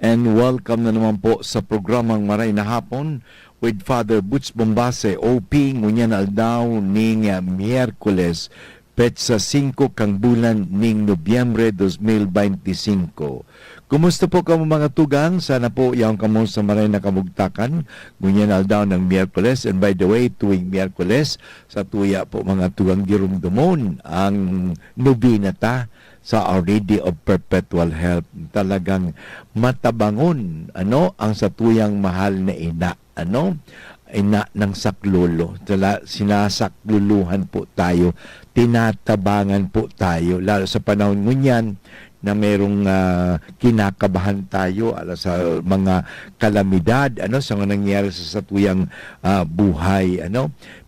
and welcome na naman po sa programang Maray na Hapon with Father Butch Bombase, OP, ngunyan aldaw ning Miyerkules, petsa 5 kang bulan ning Nobyembre 2025. Kumusta po kamo mga tugang? Sana po yung kamo sa maray na kamugtakan. Ngunyan aldaw ng Miyerkules. And by the way, tuwing Miyerkules, sa tuya po mga tugang girumdumon ang nobina ta sa Our Lady of Perpetual Help. Talagang matabangon ang sa tuyang mahal na ina. Ina ng saklolo. Sinasakluluhan po tayo. Tinatabangan po tayo. Lalo sa panahon ngunyan na merong kinakabahan tayo sa mga kalamidad, sa mga nangyayari sa tuyang buhay.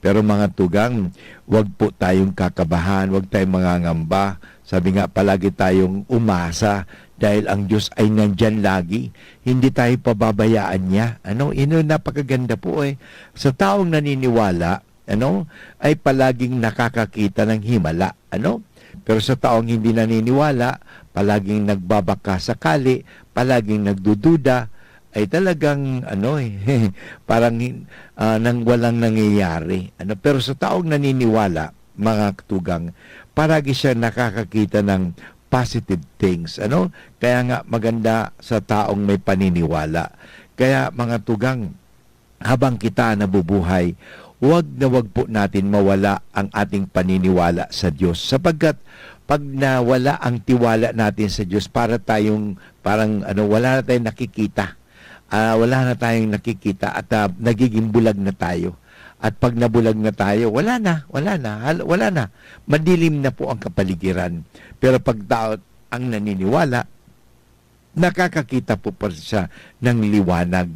Pero mga tugang, wag po tayong kakabahan, wag tayong mangangamba. Sabi nga, palagi tayong umasa dahil ang Diyos ay nandyan lagi. Hindi tayo pababayaan niya. Napakaganda po Sa taong naniniwala, ay palaging nakakakita ng himala. Pero sa taong hindi naniniwala, palaging nagbabaka sakali, palaging nagdududa, ay talagang parang nang walang nangyayari. Pero sa taong naniniwala, mga tugang, palagi siya nakakakita ng positive things. Kaya nga maganda sa taong may paniniwala. Kaya mga tugang, habang kita nabubuhay, wag na wag po natin mawala ang ating paniniwala sa Diyos. Sapagkat pag nawala ang tiwala natin sa Diyos, parang wala na tayong nakikita. Wala na tayong nakikita at nagiging bulag na tayo. At pag nabulag na tayo, wala na. Madilim na po ang kapaligiran. Pero pag tao ang naniniwala, nakakakita po pa siya ng liwanag.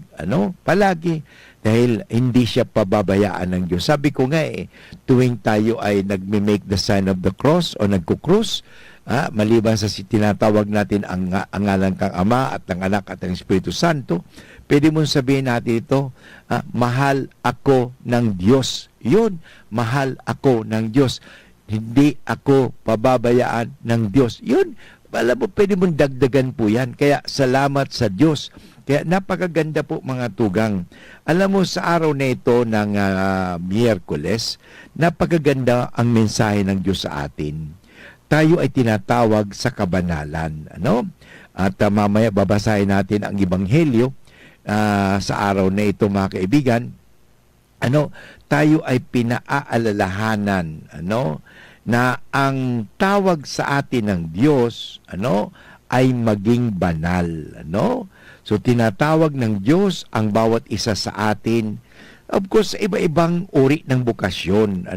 Palagi. Dahil hindi siya pababayaan ng Diyos. Sabi ko nga tuwing tayo ay nagme-make the sign of the cross o nagkukrus, maliban sa tinatawag natin ang ngalan kang Ama at ng Anak at ng Espiritu Santo, pwede mong sabihin natin ito, mahal ako ng Diyos. Yun, mahal ako ng Diyos. Hindi ako pababayaan ng Diyos. Yun, alam mo, pwede mong dagdagan po yan. Kaya salamat sa Diyos. Kaya napakaganda po mga tugang. Alam mo, sa araw na ito ng Miyerkules, napakaganda ang mensahe ng Diyos sa atin. Tayo ay tinatawag sa kabanalan. At mamaya babasahin natin ang Ebanghelyo sa araw na ito mga kaibigan. Tayo ay pinaaalalahanan na ang tawag sa atin ng Diyos ay maging banal. So tinatawag ng Diyos ang bawat isa sa atin. Of course, iba-ibang uri ng bukasyon.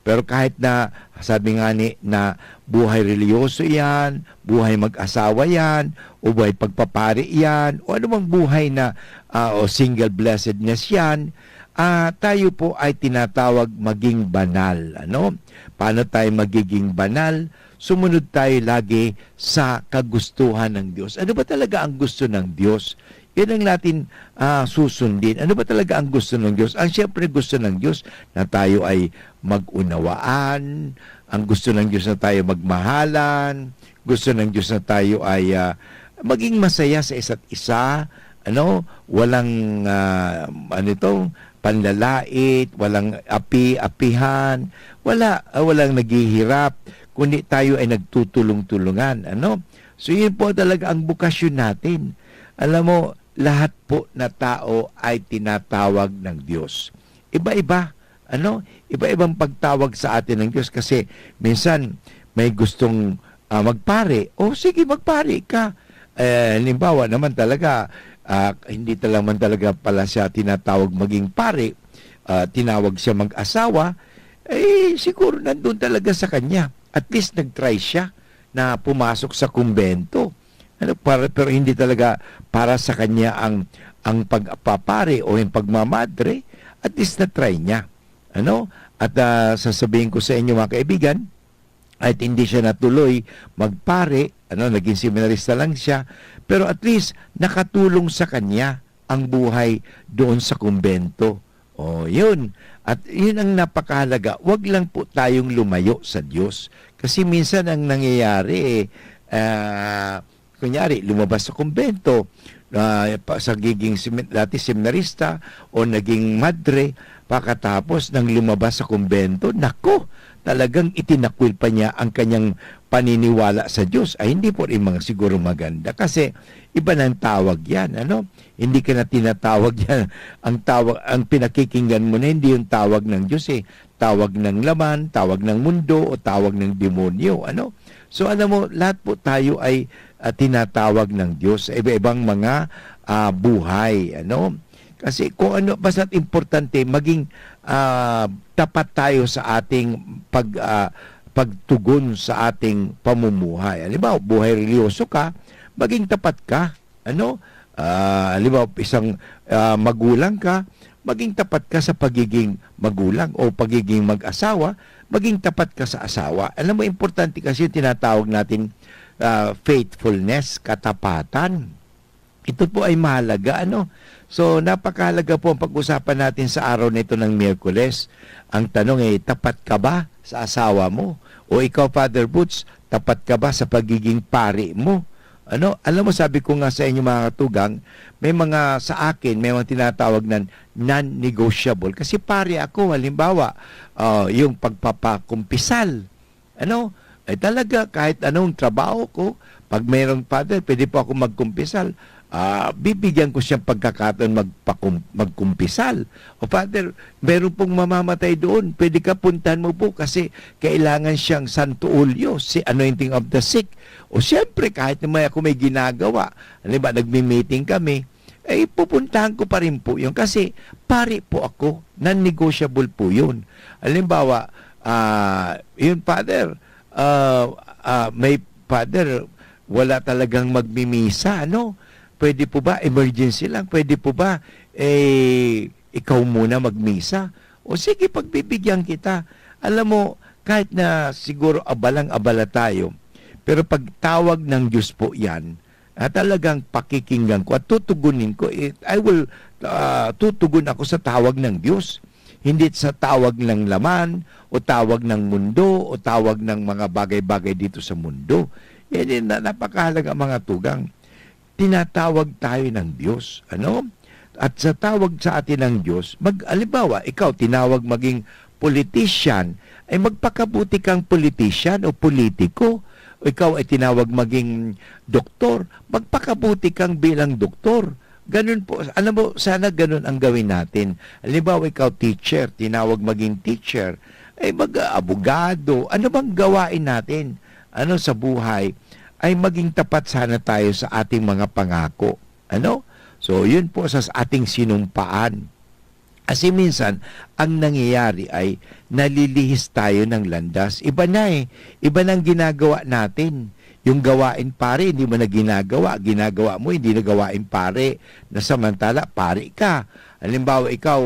Pero kahit na, sabi nga na buhay reliyoso yan, buhay mag-asawa yan, o buhay pagpapari yan, o anumang buhay na o single blessedness yan, tayo po ay tinatawag maging banal. Paano tayo magiging banal? Sumunod tayo lagi sa kagustuhan ng Diyos. Ano ba talaga ang gusto ng Diyos? Yan ang natin susundin. Ano ba talaga ang gusto ng Diyos? Ang siyempre gusto ng Diyos na tayo ay mag-unawaan. Ang gusto ng Diyos na tayo magmahalan. Gusto ng Diyos na tayo ay maging masaya sa isa't isa. Walang panlalait, walang api-apihan, walang naghihirap, kundi tayo ay nagtutulong-tulungan. So yun po talaga ang bukasyon natin. Alam mo, lahat po na tao ay tinatawag ng Diyos. Iba-iba. Iba-ibang pagtawag sa atin ng Diyos kasi minsan may gustong magpare. Sige, magpare ka. Halimbawa naman talaga, hindi talaman talaga pala siya tinatawag maging pare, tinawag siya mag-asawa, siguro nandun talaga sa kanya. At least nag-try siya na pumasok sa kumbento. Pero hindi talaga para sa kanya ang pagpapare o yung pagmamadre. At least na-try niya. At sasabihin ko sa inyo mga kaibigan, at hindi siya natuloy magpare, naging seminarista lang siya, pero at least nakatulong sa kanya ang buhay doon sa kumbento. Yun. At yun ang napakahalaga. Huwag lang po tayong lumayo sa Diyos. Kasi minsan ang nangyayari, kunyari, lumabas sa kumbento, sa giging dati seminarista o naging madre, pagkatapos nang lumabas sa kumbento, nako, talagang itinakwil pa niya ang kanyang paniniwala sa Diyos. Ay hindi po rin mga siguro maganda kasi iba ng tawag yan, ano? Hindi ka na tinatawag yan. Ang pinakikinggan mo na hindi yung tawag ng Diyos tawag ng laman, tawag ng mundo o tawag ng demonyo, ano? So alam mo, lahat po tayo ay tinatawag ng Diyos sa iba-ibang mga buhay, ano? Kasi kung ano, basta importante, maging tapat tayo sa ating pagtugon sa ating pamumuhay. Halimbawa, buhay religyoso ka, maging tapat ka. Ano? Halimbawa, isang magulang ka, maging tapat ka sa pagiging magulang o pagiging mag-asawa, maging tapat ka sa asawa. Alam mo, importante kasi yung tinatawag natin faithfulness, katapatan. Ito po ay mahalaga, ano? So, napakahalaga po ang pag-usapan natin sa araw nito ng Miyerkules. Ang tanong ay, tapat ka ba sa asawa mo? O ikaw, Father Boots, tapat ka ba sa pagiging pari mo? Ano? Alam mo, sabi ko nga sa inyo mga katugang, may mga sa akin, may mga tinatawag na non-negotiable. Kasi pari ako, halimbawa, yung pagpapakumpisal. Ano? Ay talaga, kahit anong trabaho ko, pag mayroong father, pwede po ako magkumpisal. Bibigyan ko siyang pagkakataon magkumpisal. O Father, meron pong mamamatay doon. Pwede ka puntahan mo po kasi kailangan siyang Santo Ulyo, si anointing of the sick. O siyempre, kahit naman ako may ginagawa, halimbawa nagmi-meeting kami, ay pupuntahan ko pa rin po yun. Kasi pari po ako, non-negotiable po yun. Halimbawa, yun Father, may Father, wala talagang magmimisa, ano? Pwede po ba, emergency lang, pwede po ba, ikaw muna magmisa? O sige, pagbibigyan kita. Alam mo, kahit na siguro abalang-abala tayo, pero pag tawag ng Diyos po yan, talagang pakikinggan ko at tutugunin ko, tutugon ako sa tawag ng Diyos. Hindi sa tawag ng laman, o tawag ng mundo, o tawag ng mga bagay-bagay dito sa mundo. Yan na napakahalaga mga tugang. Tinatawag tayo ng Diyos, ano? At sa tawag sa atin ng Diyos, alibawa, ikaw tinawag maging politician, ay magpakabuti kang politician o politiko. O ikaw ay tinawag maging doktor, magpakabuti kang bilang doktor. Ganun po, alam mo, sana ganun ang gawin natin. Halimbawa, ikaw teacher, tinawag maging teacher, ay mag-abogado, ano bang gawain natin? Ano sa buhay? Ay maging tapat sana tayo sa ating mga pangako. Ano? So, yun po sa ating sinumpaan. Kasi minsan, ang nangyayari ay nalilihis tayo ng landas. Iba na Iba nang ginagawa natin. Yung gawain pare, hindi mo na ginagawa. Ginagawa mo, hindi na gawain pare. Na samantala, pare ka. Halimbawa, ikaw,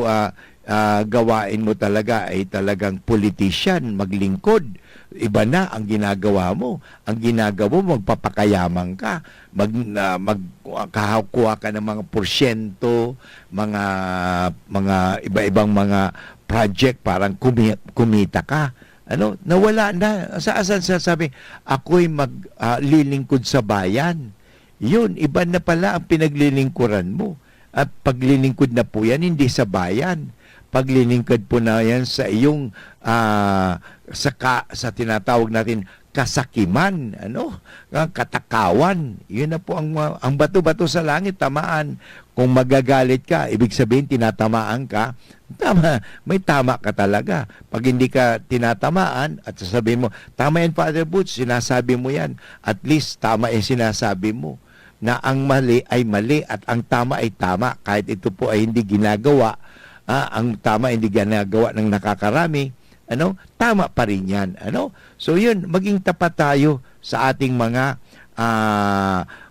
gawain mo talaga ay talagang politician, maglingkod. Iba na ang ginagawa mo. Ang ginagawa mo, magpapakayaman ka. Magkakuha ka ng mga porsyento, mga iba-ibang mga project, parang kumita ka. Ano? Nawala na. Saan sasabi, ako'y maglilingkod sa bayan. Yun, iba na pala ang pinaglilingkuran mo. At paglilingkod na po yan, hindi sa bayan. Paglilingkod po na yan sa iyong sa tinatawag natin kasakiman, ano? Katakawan. Yun na po ang bato-bato sa langit, tamaan. Kung magagalit ka, ibig sabihin tinatamaan ka, tama, may tama ka talaga. Pag hindi ka tinatamaan at sasabihin mo, tama yan Father Boots, sinasabi mo yan. At least tama yung sinasabi mo na ang mali ay mali at ang tama ay tama. Kahit ito po ay hindi ginagawa, ang tama hindi ginagawa ng nakakarami, ano? Tama pa rin yan, ano? So yun, maging tapat tayo sa ating mga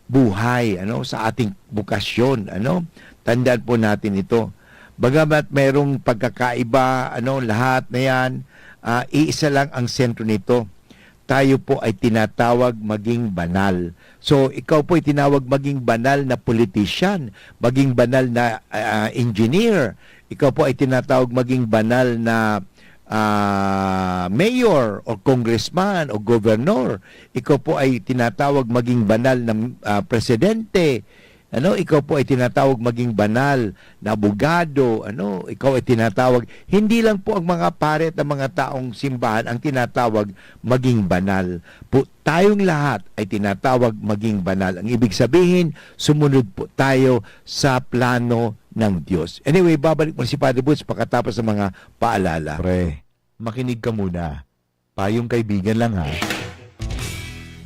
buhay, ano? Sa ating bukasyon, ano? Tandaan po natin ito. Bagamat mayroong pagkakaiba, ano, lahat na yan, iisa lang ang sentro nito. Tayo po ay tinatawag maging banal. So, ikaw po ay tinawag maging banal na politician, maging banal na engineer. Ikaw po ay tinatawag maging banal na mayor o congressman o governor. Ikaw po ay tinatawag maging banal na presidente. Ikaw po ay tinatawag maging banal na abogado. Ikaw ay tinatawag. Hindi lang po ang mga pare at ang mga taong simbahan ang tinatawag maging banal. Po, tayong lahat ay tinatawag maging banal. Ang ibig sabihin, sumunod po tayo sa plano ng Diyos. Anyway, babalik mo si Father Butch pagkatapos ng mga paalala. Pre, makinig ka muna. Payong kaibigan lang ha.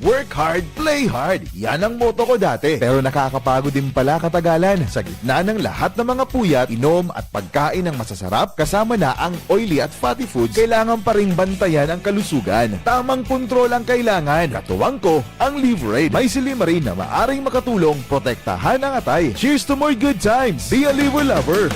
Work hard, play hard. Yan ang motto ko dati. Pero nakakapagod din pala katagalan. Sa gitna ng lahat ng mga puyat, inom at pagkain ng masasarap, kasama na ang oily at fatty foods, kailangan pa ring bantayan ang kalusugan. Tamang kontrol ang kailangan. Katuwang ko, ang Liverade. May silimarin na maaring makatulong protektahan ang atay. Cheers to more good times. Be a liver lover.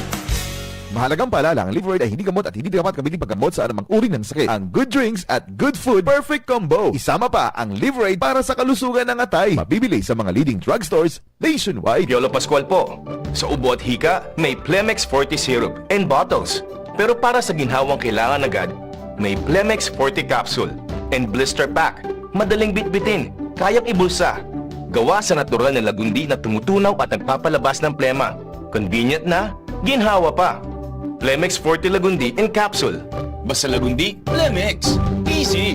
Mahalagang paalala, ang Liverade ay hindi gamot at hindi dapat kabiling paggamot sa anumang uri ng sakit. Ang good drinks at good food, perfect combo. Isama pa ang Liverade para sa kalusugan ng atay. Mabibili sa mga leading drugstores nationwide. Piolo Pascual po. Sa ubo at hika, may Plemex Forte Syrup and bottles. Pero para sa ginhawang kailangan agad, may Plemex Forte Capsule and Blister Pack. Madaling bitbitin, kayang ibulsa. Gawa sa natural na lagundi na tumutunaw at nagpapalabas ng plema. Convenient na, ginhawa pa. Plemex Forte Lagundi in Capsule. Basta Lagundi, Plemex. Easy!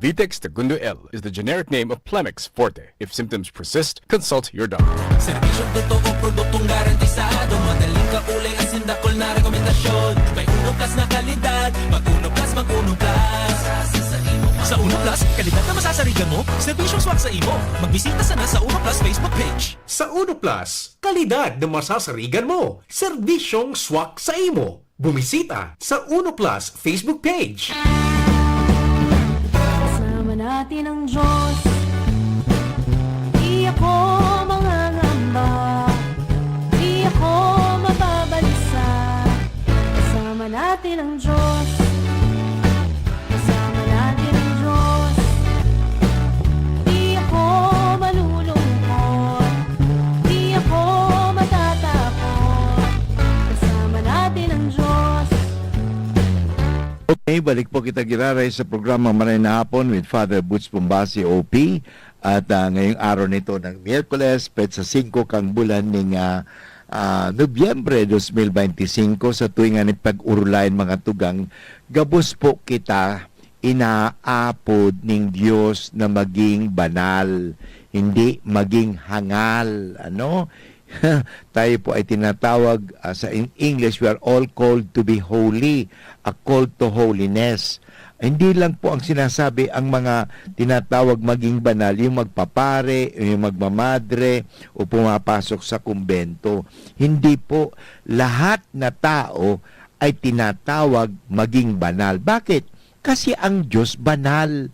Vitex Segundo L is the generic name of Plemex Forte. If symptoms persist, consult your doctor. Serbisyong totoo, produktong garantisado. Madaling kaulay ang sindakol na rekomendasyon. May Uno Plus na kalidad. Mag-Uno Plus, mag-Uno Plus. Sa Uno Plus, kalidad na masasarigan mo. Serbisyong swak sa imo. Magbisita sana sa Uno Plus Facebook page. Sa Uno Plus, kalidad na masasarigan mo. Serbisyong swak sa imo. Bumisita sa Uno Plus Facebook page. Kasama natin ang Diyos. Di ako mangangamba. Di ako mababalisa. Kasama natin ang Diyos. Kasama natin ang Diyos. Di ako malulungkot. Di ako matatakot. Kasama natin ang Diyos. Okay, balik po kita giraray sa programa Maray na Hapon with Father Butch Pumbasi, OP. At ngayong araw nito ng Miyerkules, petsa 5 kang bulan ng Nobyembre 2025 sa tuwing ni pag-urulayan mga tugang, gabos po kita inaapod ng Diyos na maging banal, hindi maging hangal. Tayo po ay tinatawag sa English, we are all called to be holy, a call to holiness. Hindi lang po ang sinasabi ang mga tinatawag maging banal, yung magpapare, yung magmamadre, o pumapasok sa kumbento. Hindi po lahat na tao ay tinatawag maging banal. Bakit? Kasi ang Diyos banal.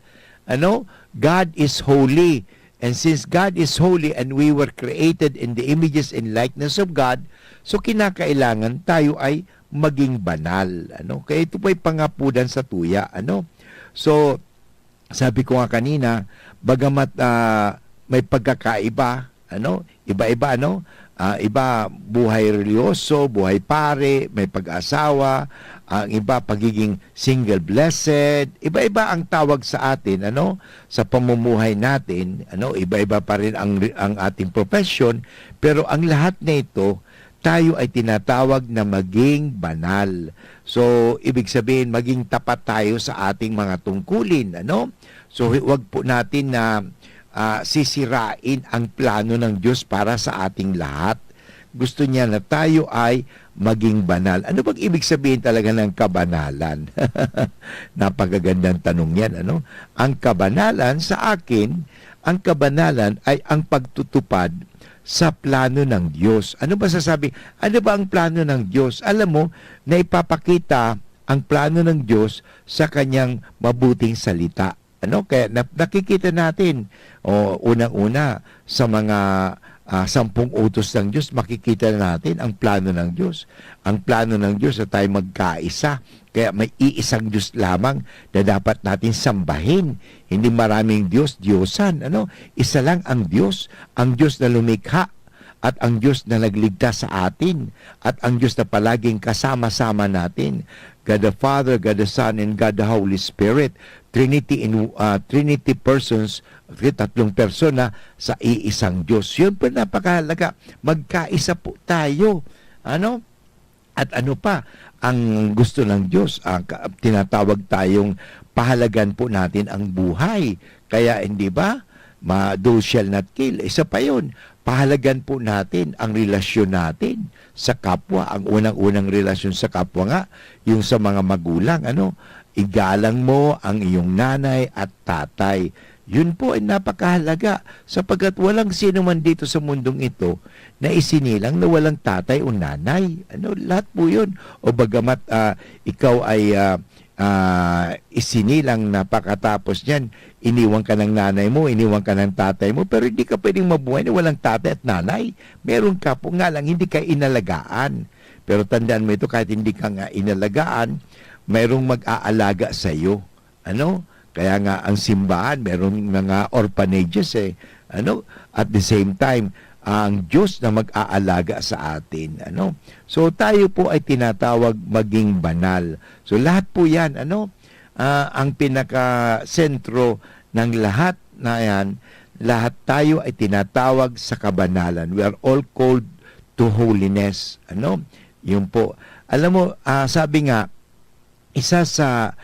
God is holy. And since God is holy and we were created in the images and likeness of God, so kinakailangan tayo ay maging banal. Kaya ito po ay pangapudan sa tuya. So, sabi ko nga kanina, bagamat may pagkakaiba, iba-iba, iba buhay religyoso, buhay pare, may pag-asawa, ang iba pagiging single blessed, iba-iba ang tawag sa atin, sa pamumuhay natin, iba-iba pa rin ang ating profession, pero ang lahat na ito, tayo ay tinatawag na maging banal. So, ibig sabihin, maging tapat tayo sa ating mga tungkulin, So, huwag po natin na sisirain ang plano ng Diyos para sa ating lahat. Gusto niya na tayo ay maging banal. Ano bang ibig sabihin talaga ng kabanalan? Napakagandang tanong yan. Ang kabanalan sa akin, ang kabanalan ay ang pagtutupad sa plano ng Diyos. Ano ba sasabi? Ano ba ang plano ng Diyos? Alam mo, na ipapakita ang plano ng Diyos sa kanyang mabuting salita. Kaya nakikita natin, unang-una, sa mga 10 utos ng Diyos, makikita natin ang plano ng Diyos. Ang plano ng Diyos na tayo magkaisa. Kaya may iisang Diyos lamang na dapat natin sambahin. Hindi maraming Diyos, Diyosan. Isa lang ang Diyos na lumikha. at ang Diyos na nagligtas sa atin at ang Diyos na palaging kasama-sama natin. God the Father, God the Son, and God the Holy Spirit. Trinity persons, tatlong persona sa iisang Diyos. Yun po napakahalaga. Magkaisa po tayo. Ano? At ano pa ang gusto ng Diyos? Tinatawag tayong pahalagan po natin ang buhay. Kaya hindi ba? Thou shall not kill. Isa pa yun. Pahalagan po natin ang relasyon natin sa kapwa. Ang unang-unang relasyon sa kapwa nga, yung sa mga magulang. Igalang mo ang iyong nanay at tatay. Yun po ay napakahalaga sapagkat walang sino man dito sa mundong ito na isinilang na walang tatay o nanay. Lahat po yun. O bagamat ikaw ay isinilang na pagkatapos niyan, iniwan ka ng nanay mo, iniwan ka ng tatay mo, pero hindi ka pwedeng mabuhay na walang tatay at nanay. Meron ka po nga lang, hindi ka inalagaan. Pero tandaan mo ito, kahit hindi ka nga inalagaan, mayroong mag-aalaga sa iyo. Kaya nga ang simbahan, mayroong mga orphanages At the same time, ang Diyos na mag-aalaga sa atin. So tayo po ay tinatawag maging banal. So lahat po yan, ang pinaka-sentro ng lahat na yan, lahat tayo ay tinatawag sa kabanalan. We are all called to holiness. Yun po. Alam mo, sabi nga, isa sa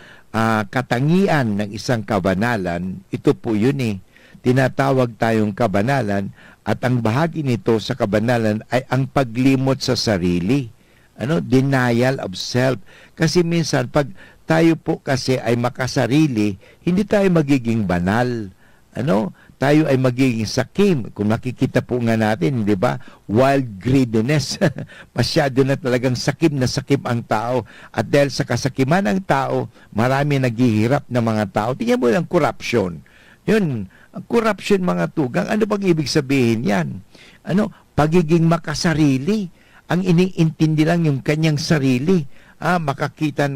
katangian ng isang kabanalan, ito po yun tinatawag tayong kabanalan at ang bahagi nito sa kabanalan ay ang paglimot sa sarili. Denial of self. Kasi minsan, pag tayo po kasi ay makasarili, hindi tayo magiging banal. Tayo ay magiging sakim. Kung makikita po nga natin, di ba? Wild greediness. Masyado na talagang sakim na sakim ang tao. At dahil sa kasakiman ng tao, marami naghihirap na mga tao. Tingnan mo ang corruption. Yun, ang corruption mga tugang. Ano bang ibig sabihin yan? Pagiging makasarili. Ang iniintindi lang yung kanyang sarili.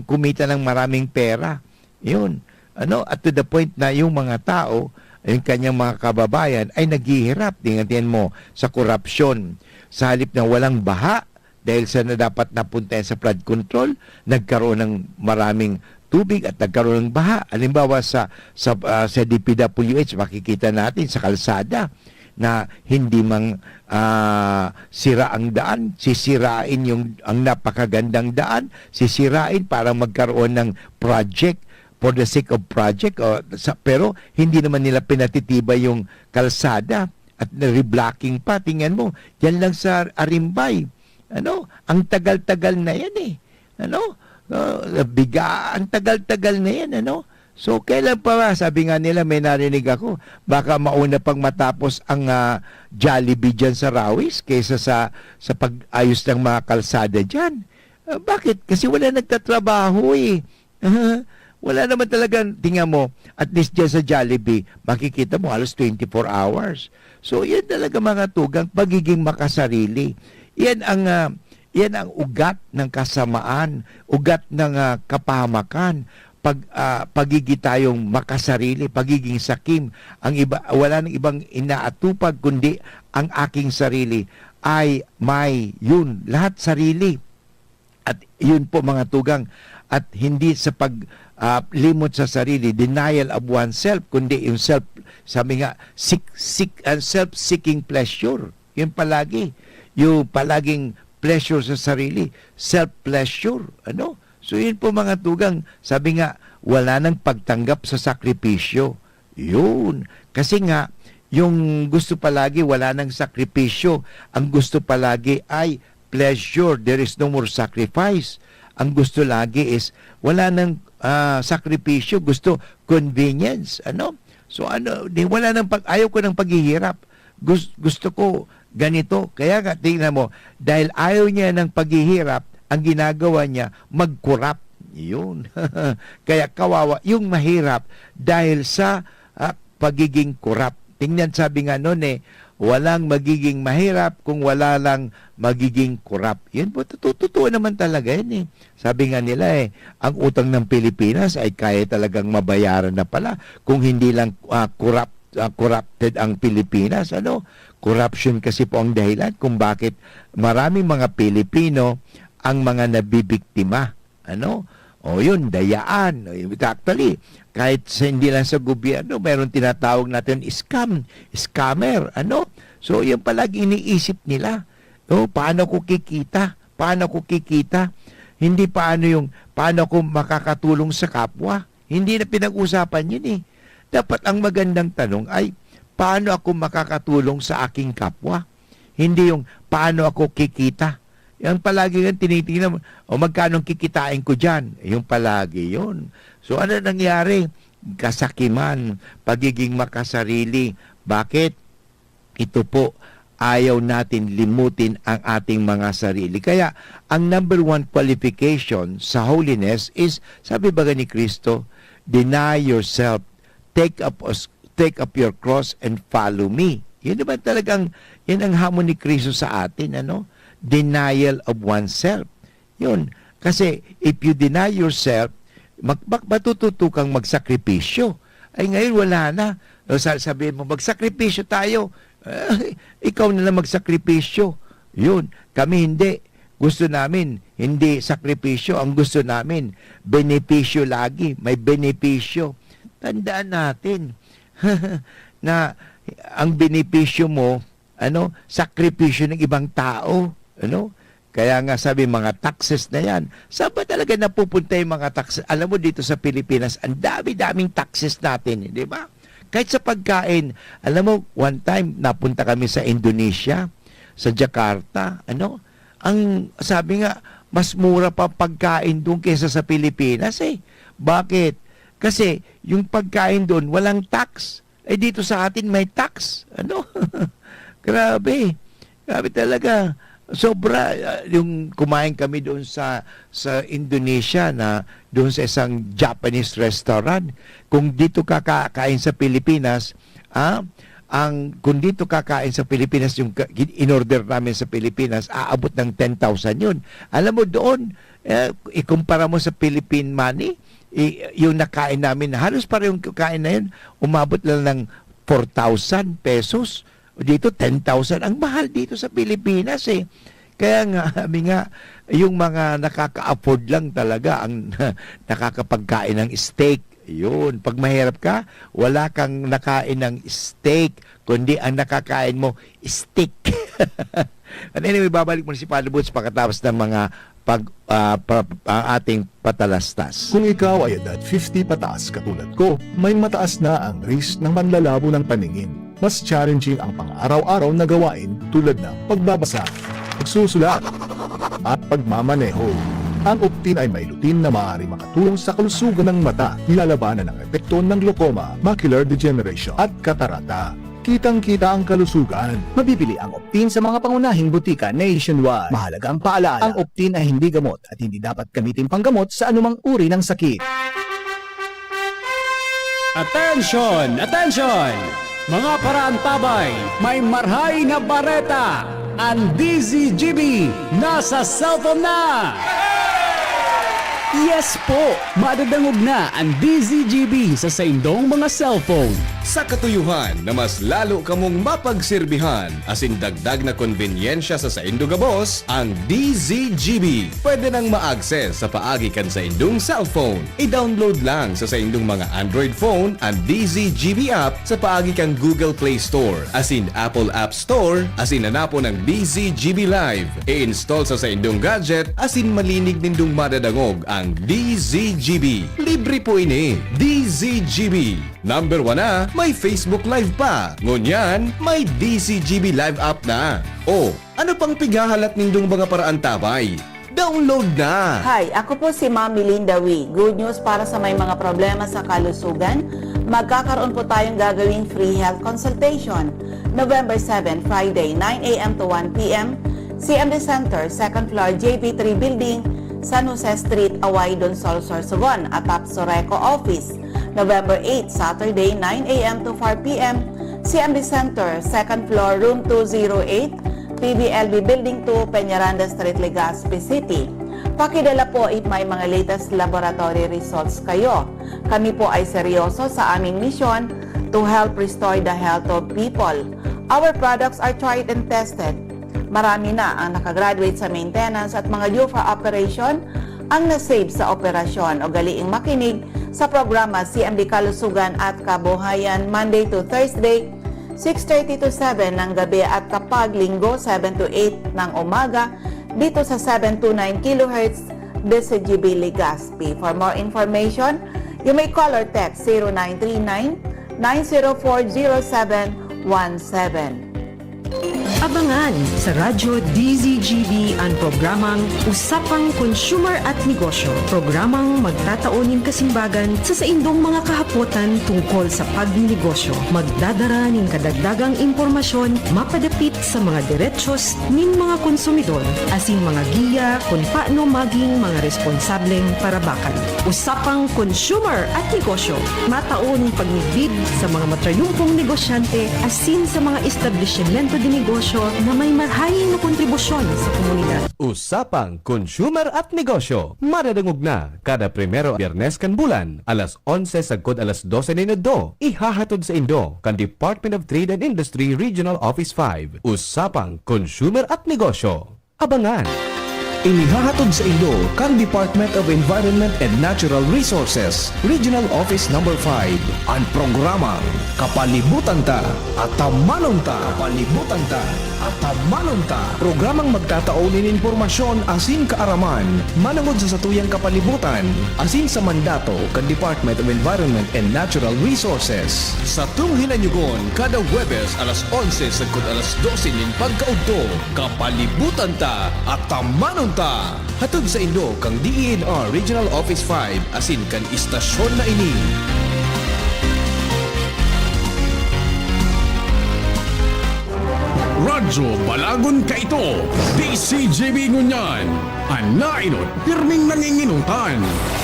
Kumita ng maraming pera. Yun. At to the point na yung mga tao, yung kanyang mga kababayan ay naghihirap. Tingnan mo sa korupsyon. Sa halip na walang baha, dahil sa na dapat napunta sa flood control, nagkaroon ng maraming tubig at nagkaroon ng baha. Halimbawa sa DPWH, makikita natin sa kalsada na hindi mang sira ang daan, sisirain ang napakagandang daan, sisirain para magkaroon ng project for the sake of project, pero hindi naman nila pinatitibay yung kalsada at reblocking pa. Tingnan mo, yan lang sa Arimbay. Ang tagal-tagal na yan ang tagal-tagal na yan, So, kailan pa ba? Sabi nga nila, may narinig ako, baka mauna pang matapos ang Jollibee dyan sa Rawis kaysa sa pag-ayos ng mga kalsada dyan. Bakit? Kasi wala nagtatrabaho Wala naman talagang, tingnan mo, at least dyan sa Jollibee, makikita mo halos 24 hours. So, yan talaga mga tugang, pagiging makasarili. Yan ang ugat ng kasamaan, ugat ng kapahamakan, pagiging tayong makasarili, pagiging sakim. Wala nang ibang inaatupag, kundi ang aking sarili ay yun, lahat sarili. At yun po mga tugang, at hindi sa limot sa sarili, denial of oneself, kundi yung sabi nga, self-seeking pleasure. Yun palagi. Yung palaging pleasure sa sarili, self-pleasure. So yun po mga tugang, sabi nga, wala nang pagtanggap sa sakripisyo. Yun. Kasi nga, yung gusto palagi, wala nang sakripisyo. Ang gusto palagi ay pleasure. There is no more sacrifice. Ang gusto lagi is, wala nang sakripisyo. Gusto convenience. So wala nang ayaw ko ng paghihirap. Gusto ko ganito. Kaya nga, tingnan mo, dahil ayaw niya ng paghihirap, ang ginagawa niya, mag-corrupt. Yun. Kaya kawawa, yung mahirap dahil sa pagiging corrupt. Tingnan, sabi nga noon walang magiging mahirap kung wala lang magiging corrupt. Yan po, totoo naman talaga yan Sabi nga nila ang utang ng Pilipinas ay kaya talagang mabayaran na pala kung hindi lang corrupt corrupted ang Pilipinas. Corruption kasi po ang dahilan kung bakit maraming mga Pilipino ang mga nabibiktima. Yun, dayaan. Actually, kahit hindi lang sa gobyerno, mayroon tinatawag natin scammer. So, yun palagi iniisip nila. Paano ko kikita? Hindi paano ko makakatulong sa kapwa. Hindi na pinag-usapan yun eh. Dapat ang magandang tanong ay, paano ako makakatulong sa aking kapwa? Hindi yung, paano ako kikita? Yan palagi yung tinitingnan mo, magkano kikitain ko dyan? Yung palagi yun. So, ano nangyari? Kasakiman, pagiging makasarili. Bakit? Ito po, ayaw natin limutin ang ating mga sarili. Kaya, ang number one qualification sa holiness is, sabi ba ni Kristo, deny yourself, take up your cross and follow me. Yun naman talagang, yan ang hamon ni Kristo sa atin, denial of oneself. Yun. Kasi, if you deny yourself, matututo kang magsakripisyo. Ay ngayon wala na. Sabihin mo, magsakripisyo tayo. Ikaw na lang magsakripisyo. Yun. Kami hindi. Gusto namin, hindi sakripisyo. Ang gusto namin, benepisyo lagi. May benepisyo. Tandaan natin na ang benepisyo mo, sakripisyo ng ibang tao. Kaya nga sabi, mga taxes na yan. Saan ba talaga napupunta yung mga taxes? Alam mo, dito sa Pilipinas, ang dami-daming taxes natin, di ba? Kahit sa pagkain. Alam mo, one time, napunta kami sa Indonesia, sa Jakarta. Ang sabi nga, mas mura pa pagkain doon kaysa sa Pilipinas eh. Bakit? Kasi yung pagkain doon, walang tax. Dito sa atin may tax. Grabe. Grabe talaga. Sobra. Yung kumain kami doon sa Indonesia na doon sa isang Japanese restaurant. Kung dito kakain sa Pilipinas, kung dito kakain sa Pilipinas, yung in-order namin sa Pilipinas, aabot ng 10,000 yun. Alam mo doon, ikumpara mo sa Philippine money, yung nakain namin, halos para yung kain na yun, umabot lang ng 4,000 pesos. Dito, 10,000. Ang mahal dito sa Pilipinas eh. Kaya nga, sabi nga, yung mga nakaka-afford lang talaga ang nakakapagkain ng steak. Yun. Pag mahirap ka, wala kang nakain ng steak, kundi ang nakakain mo, steak. And anyway, babalik mo si Father Boots pagkatapos ng mga ating patalastas. Kung ikaw ay edad 50 pataas katulad ko, may mataas na ang risk ng panlalabo ng paningin. Mas challenging ang pang-araw-araw na gawain tulad ng pagbabasa, pagsusulat, at pagmamaneho. Ang Optin ay may lutin na maaari makatulong sa kalusugan ng mata, nilalabanan ng epekto ng glaucoma, macular degeneration at katarata. Kitang-kita ang kalusugan. Mabibili ang Optin sa mga pangunahing butika nationwide. Mahalagang paalala, ang Optin ay hindi gamot at hindi dapat gamitin panggamot sa anumang uri ng sakit. Attention! Attention! Mga parantabay, may marhay na bareta! Ang DZGB nasa cellphone na! Yes po! Madadangog na ang DZGB sa saindong mga cellphone. Sa katuyuhan na mas lalo kamong mapagserbihan, asin dagdag na konbenyensya sa saindo gabos, ang DZGB. Pwede nang ma-access sa paagi kan sa indong cellphone. I-download lang sa saindong mga Android phone ang DZGB app sa paagi kang Google Play Store, asin Apple App Store, asin nanapo ng DZGB Live. I-install sa saindong gadget, asin malinig nindong madadangog ang DZGB. Libre po ini. DZGB. Number 1 na, may Facebook Live pa. Ngunyan, may DZGB Live app na. O, ano pang pighahalat nindong mga paraan tabay? Download na! Hi, ako po si Ma'am Melinda Wee. Good news para sa may mga problema sa kalusugan. Magkakaroon po tayong gagawing free health consultation. November 7, Friday, 9 a.m. to 1 p.m. CMD Center, 2nd floor, JP3 Building, San Jose Street, Away, Donsol, Sorsogon, atap Soreco Office. November 8, Saturday, 9 a.m. to 4 p.m. CMD Center, 2nd floor, room 208, PBLB Building 2, Peñaranda Street, Legazpi City. Pakidala po if may mga latest laboratory results kayo. Kami po ay seryoso sa aming misyon to help restore the health of people. Our products are tried and tested. Marami na ang nakagraduate sa maintenance at mga due for operation ang nasave sa operasyon. O galiing makinig sa programa CMD Kalusugan at Kabuhayan Monday to Thursday, 6:30 to 7 ng gabi at kapag linggo 7 to 8 ng umaga dito sa 729 kHz DCGB Legazpi. For more information, you may call or text 0939-904-0717. Abangan sa Radyo DZGB ang programang Usapang Consumer at Negosyo. Programang magtataunin kasimbagan sa saindong mga kahapotan tungkol sa pagnegosyo. Magdadara ng kadagdagang impormasyon mapadapit sa mga derechos ning mga konsumidor asin mga giya kung paano maging mga responsableng parabakan. Usapang Consumer at Negosyo. Mataon pagnibid sa mga matrayumpong negosyante asin sa mga establishmento de negosyo na may marhaying na kontribusyon sa komunidad. Usapang Consumer at Negosyo. Maradangog na kada primero Biyernes kan bulan, alas 11 sagkod alas 12 na do. Ihahatod sa Indo kan Department of Trade and Industry Regional Office 5. Usapang Consumer at Negosyo. Abangan! Inihahatod sa Indo kan Department of Environment and Natural Resources, Regional Office Number 5. Ang programang Kapalibutan Ta at Tamanon Ta. Kapalibutan Ta at Tamanon Ta. Programang magtataunin informasyon asin kaaraman manangod sa satuyang kapalibutan asin sa mandato kan Department of Environment and Natural Resources. Sa tunghinanyugon, kada Webes alas 11 sagkod alas 12 nin pagkaudto, Kapalibutan Ta at Tamanon Ta. Hatod sa Indo kang DENR Regional Office 5 asin kan istasyon na ini. Radyo Balagon Kaito, DCGB Ngunyan, ang nainot, pirming nanginginutan.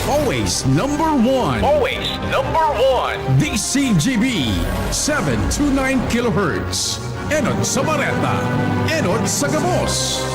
Always number one. Always number one. DCGB, 729 kHz. Enod sa Bareta, Enod sa Gabos.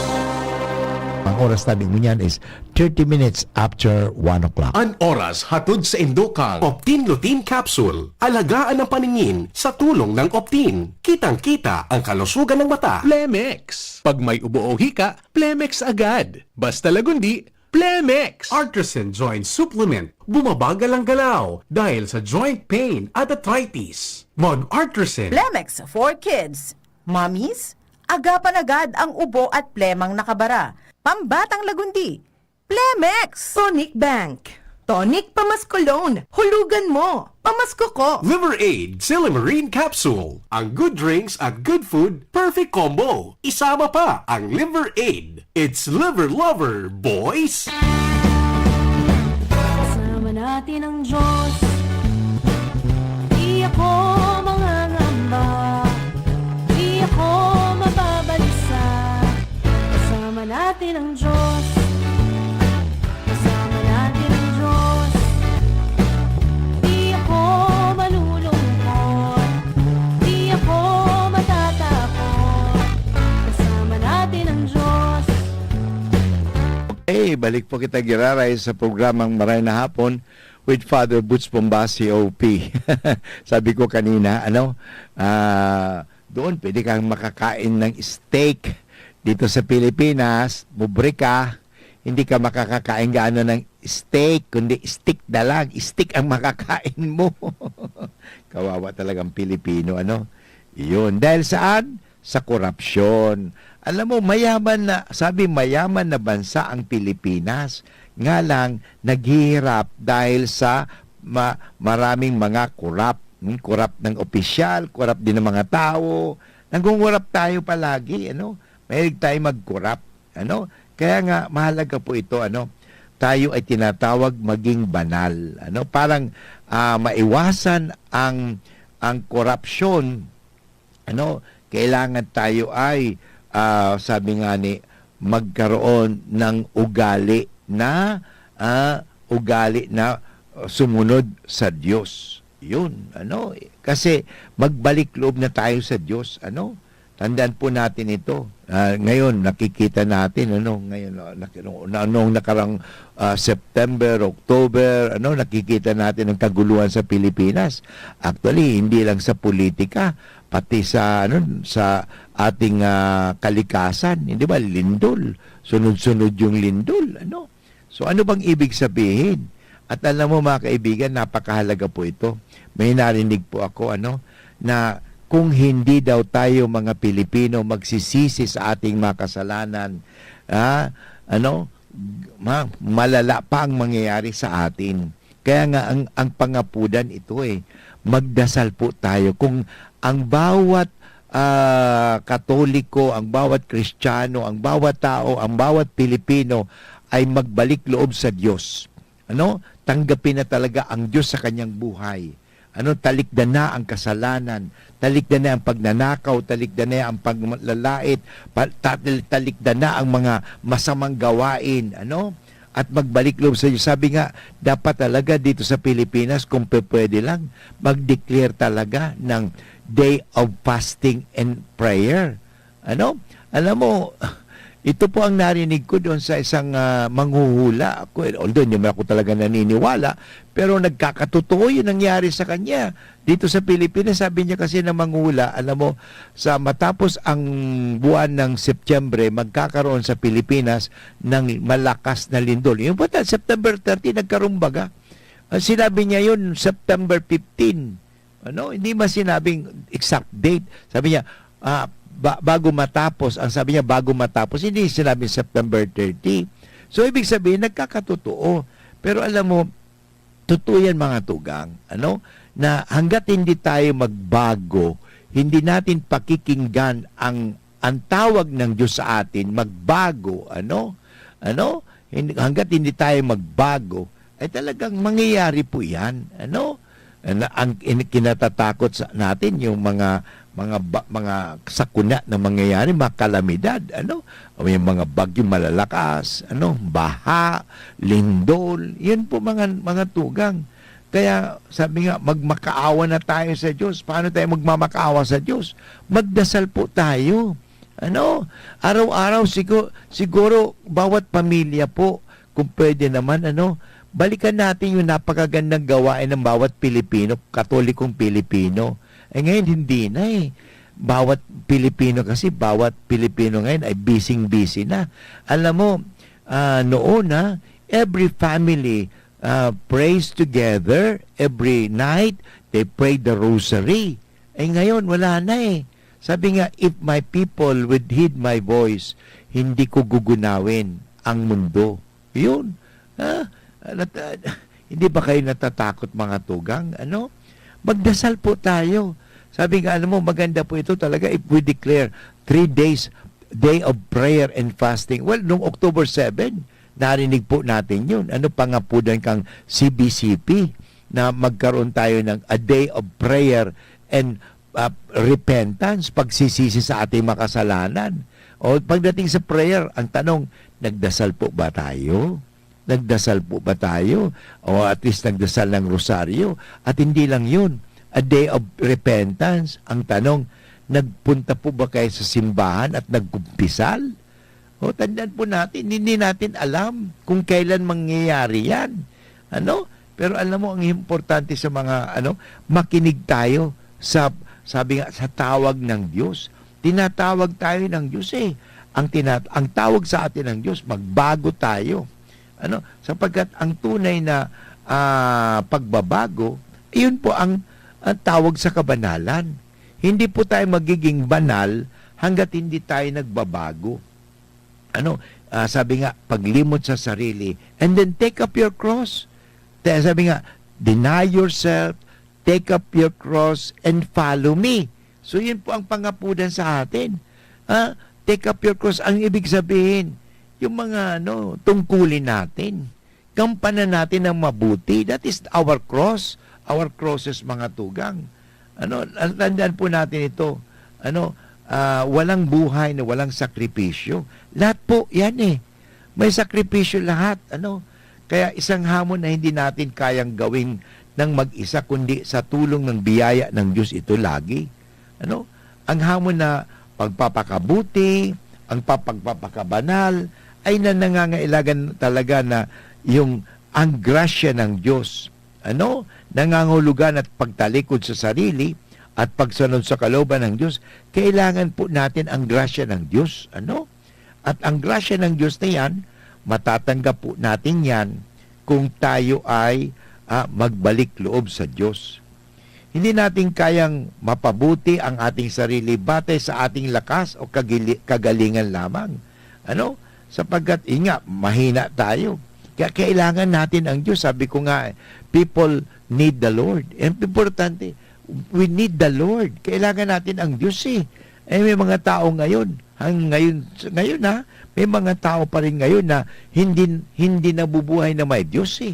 Ang oras namin ngunyan is 30 minutes after 1 o'clock. An oras hatod sa Indokang Optin Lutein Capsule. Alagaan ang paningin sa tulong ng Optin. Kitang-kita ang kalusugan ng mata. Plemex. Pag may ubo o hika, Plemex agad. Basta lagundi, Plemex. Artisan Joint Supplement. Bumabagal ang galaw dahil sa joint pain at arthritis. Mag-Artisan. Plemex for kids. Mommies, agapan agad ang ubo at plemang nakabara. Pambatang lagundi. Plemex. Tonic Bank. Tonic Pamascolone. Hulugan mo. Pamasko ko. Liver Aid Silimarine Capsule. Ang good drinks at good food, perfect combo. Isama pa ang Liver Aid. It's liver lover, boys! Kasama natin ang Diyos. Di ako mangangamba. Di ako mababalisa. Kasama natin ang Diyos. Kasama natin ang Diyos. Di ako malulungkot. Di ako matatakot. Kasama natin ang Diyos. Okay, balik po kita giraray sa programang Maray na Hapon with Father Butch Bombasi OP. Sabi ko kanina, doon pwede kang makakain ng steak dito sa Pilipinas, bubre ka, hindi ka makakakain gaano ng steak, kundi stick na lang, stick ang makakain mo. Kawawa talagang Pilipino, Iyon. Dahil saan? Sa korupsyon. Alam mo, mayaman na bansa ang Pilipinas. Nga lang, naghihirap dahil sa maraming mga korap. Korap ng opisyal, korap din ng mga tao. Nangungurap tayo palagi, Mahilig tayo mag-korap, Kaya nga, mahalaga po ito, tayo ay tinatawag maging banal, Parang maiwasan ang korupsyon, Kailangan tayo ay sabi nga ni magkaroon ng ugali na sumunod sa Diyos. Yun, kasi magbalik loob na tayo sa Diyos, Tandaan po natin ito. Ngayon, nakikita natin, noong nakarang September, October, nakikita natin ang kaguluhan sa Pilipinas. Actually, hindi lang sa politika, pati sa ating kalikasan, hindi ba? Lindol. Sunod-sunod yung lindol, So, ano bang ibig sabihin? At alam mo mga kaibigan, napakahalaga po ito. May narinig po ako, na kung hindi daw tayo mga Pilipino magsisisi sa ating mga kasalanan, malala pa ang mangyayari sa atin. Kaya nga ang pangapudan ito magdasal po tayo. Kung ang bawat Katoliko, ang bawat Kristiyano, ang bawat tao, ang bawat Pilipino ay magbalik loob sa Diyos. Tanggapin na talaga ang Diyos sa kanyang buhay. Talikdan na ang kasalanan, talikdan na ang pagnanakaw, talikdan na ang paglalait, talikdan na ang mga masamang gawain, at magbalik loob sa Diyos. Sabi nga, dapat talaga dito sa Pilipinas, kung pwede lang, mag-declare talaga ng day of fasting and prayer. Alam mo, ito po ang narinig ko doon sa isang manghuhula. Although hindi mo ako talaga naniniwala, pero nagkakatotoo yung nangyari sa kanya. Dito sa Pilipinas, sabi niya kasi na manghuhula, alam mo, sa matapos ang buwan ng Setyembre, magkakaroon sa Pilipinas ng malakas na lindol. Yung ba, September 30, nagkarumbaga. Sinabi niya yun, September 15. Hindi man sinabing exact date. Sabi niya, bago matapos, ang sabi niya bago matapos, hindi sinabing September 30. So, ibig sabihin, nagkakatotoo. Pero alam mo, totoo yan mga tugang, na hanggat hindi tayo magbago, hindi natin pakikinggan ang tawag ng Diyos sa atin, magbago, hanggat hindi tayo magbago, ay talagang mangyayari po yan, ang kinatatakot sa natin yung mga sakuna na mangyayari, mga kalamidad, yung mga bagyo malalakas, baha, lindol, yun po mga tugang. Kaya sabi nga, magmakaawa na tayo sa Diyos. Paano tayo magmamakaawa sa Diyos? Magdasal po tayo. Araw-araw siguro bawat pamilya po, kung pwede naman, balikan natin yung napakagandang gawain ng bawat Pilipino, Katolikong Pilipino. Ngayon, hindi na Bawat Pilipino ngayon ay busy na. Alam mo, noon every family prays together, every night, they pray the rosary. Ngayon, wala na Sabi nga, if my people would heed my voice, hindi ko gugunawin ang mundo. Yun. Hindi ba kayo natatakot mga tugang? Magdasal po tayo. Sabi nga, maganda po ito talaga if we declare 3 days, day of prayer and fasting. Well, noong October 7, narinig po natin yun. Pangapudan kang CBCP na magkaroon tayo ng a day of prayer and repentance, pagsisisi sa ating makasalanan. O pagdating sa prayer, ang tanong, nagdasal po ba tayo? Nagdasal po ba tayo? O at least nagdasal ng rosaryo? At hindi lang yun, a day of repentance. Ang tanong, nagpunta po ba kayo sa simbahan at nagkumpisal? O tandaan po natin, hindi natin alam kung kailan mangyayari yan. Pero alam mo, ang importante sa mga, makinig tayo sa, sabi nga, sa tawag ng Diyos. Tinatawag tayo ng Diyos Ang tawag sa atin ng Diyos, magbago tayo. Sapagkat ang tunay na pagbabago, iyon po ang tawag sa kabanalan. Hindi po tayo magiging banal hanggat hindi tayo nagbabago. Sabi nga, paglimot sa sarili, and then take up your cross. Sabi nga, deny yourself, take up your cross, and follow me. So, yun po ang pangapudan sa atin. Take up your cross, ang ibig sabihin, yung mga tungkulin natin. Gampanan natin ng mabuti. That is our cross. Our crosses, mga tugang. Tandaan po natin ito. Walang buhay na walang sakripisyo. Lahat po, yan May sakripisyo lahat. Kaya isang hamon na hindi natin kayang gawing ng mag-isa, kundi sa tulong ng biyaya ng Diyos ito lagi. Ang hamon na pagpapakabuti, ang pagpapakabanal, ay nangangailangan talaga na ang grasya ng Diyos, nangangahulugan at pagtalikod sa sarili at pagsunod sa kalooban ng Diyos, kailangan po natin ang grasya ng Diyos, At ang grasya ng Diyos na yan, matatanggap po natin yan kung tayo ay magbalik loob sa Diyos. Hindi natin kayang mapabuti ang ating sarili batay sa ating lakas o kagalingan lamang. Sapagkat, mahina tayo. Kaya kailangan natin ang Diyos. Sabi ko nga, people need the Lord. Importante, we need the Lord. Kailangan natin ang Diyos may mga tao ngayon, may mga tao pa rin ngayon na hindi nabubuhay na may Diyos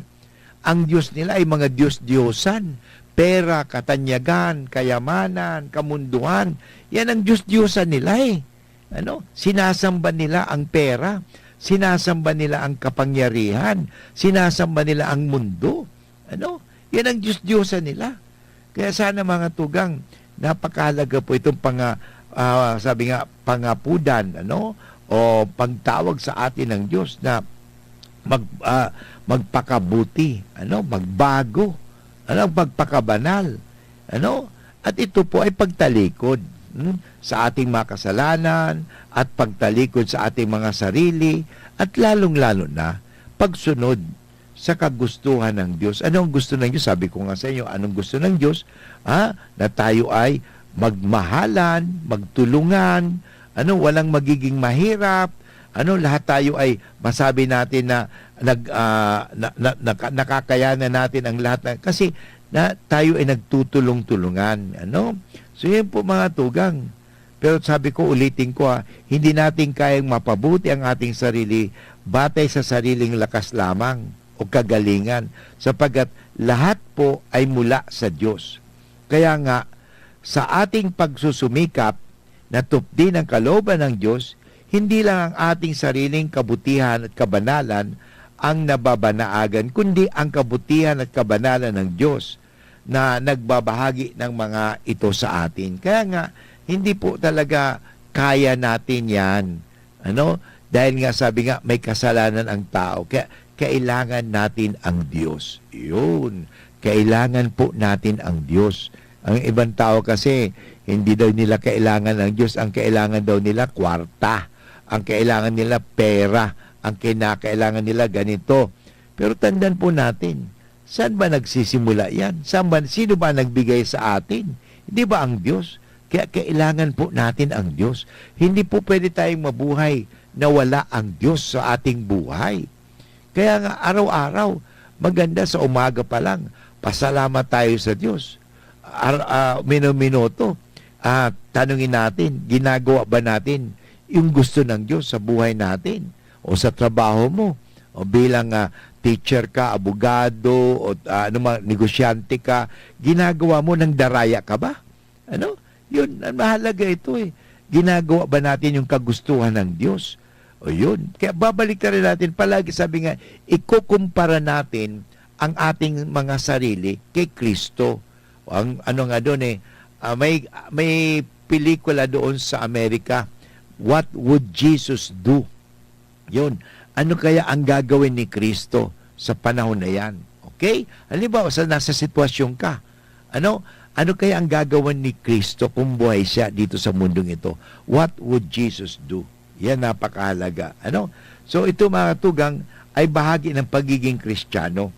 Ang Diyos nila ay mga Diyos-Diyosan. Pera, katanyagan, kayamanan, kamunduhan. Yan ang Diyos-Diyosan nila Sinasamba nila ang pera. Sinasamba nila ang kapangyarihan. Sinasamba nila ang mundo. Yan ang Diyos-Diyosan nila. Kaya sana mga tugang, napakahalaga po itong sabi nga, pangapudan, o pagtawag sa atin ng Diyos na magpakabuti, magbago, magpakabanal, at ito po ay pagtalikod sa ating mga kasalanan at pagtalikod sa ating mga sarili at lalong-lalo na pagsunod sa kagustuhan ng Diyos. Ano ang gusto ng Diyos? Sabi ko nga sa inyo, anong gusto ng Diyos? Na tayo ay magmahalan, magtulungan, walang magiging mahirap, lahat tayo ay masabi natin na nakakayanan natin ang lahat kasi tayo ay nagtutulong-tulungan. So yan po mga tugang. Pero sabi ko, ulitin ko hindi natin kayang mapabuti ang ating sarili batay sa sariling lakas lamang o kagalingan sapagkat lahat po ay mula sa Diyos. Kaya nga, sa ating pagsusumikap na tupdin ang kalooban ng Diyos, hindi lang ang ating sariling kabutihan at kabanalan ang nababanaagan, kundi ang kabutihan at kabanalan ng Diyos na nagbabahagi ng mga ito sa atin. Kaya nga, hindi po talaga kaya natin yan. Dahil nga sabi nga, may kasalanan ang tao. Kaya kailangan natin ang Diyos. Yun. Kailangan po natin ang Diyos. Ang ibang tao kasi, hindi daw nila kailangan ng Diyos. Ang kailangan daw nila, kwarta. Ang kailangan nila, pera. Ang kinakailangan nila, ganito. Pero tandaan po natin, saan ba nagsisimula yan? Sino ba nagbigay sa atin? Hindi ba ang Diyos? Kaya kailangan po natin ang Diyos. Hindi po pwede tayong mabuhay na wala ang Diyos sa ating buhay. Kaya nga, araw-araw, maganda sa umaga pa lang, pasalamat tayo sa Diyos. Minuto, tanungin natin, ginagawa ba natin yung gusto ng Diyos sa buhay natin o sa trabaho mo o bilang teacher ka, abogado o negosyante ka, ginagawa mo ng daraya ka ba? Yun, mahalaga ito Ginagawa ba natin yung kagustuhan ng Diyos? O yun. Kaya babalik na rin natin, palagi sabi nga, ikukumpara natin ang ating mga sarili kay Kristo. Ang nga doon may pelikula doon sa Amerika, What Would Jesus Do? Yun. Ano kaya ang gagawin ni Kristo sa panahon na yan? Okay? Halimbawa, nasa sitwasyon ka. Ano kaya ang gagawin ni Kristo kung buhay siya dito sa mundong ito? What would Jesus do? Yan napakahalaga. So ito mga tugang ay bahagi ng pagiging Kristiyano.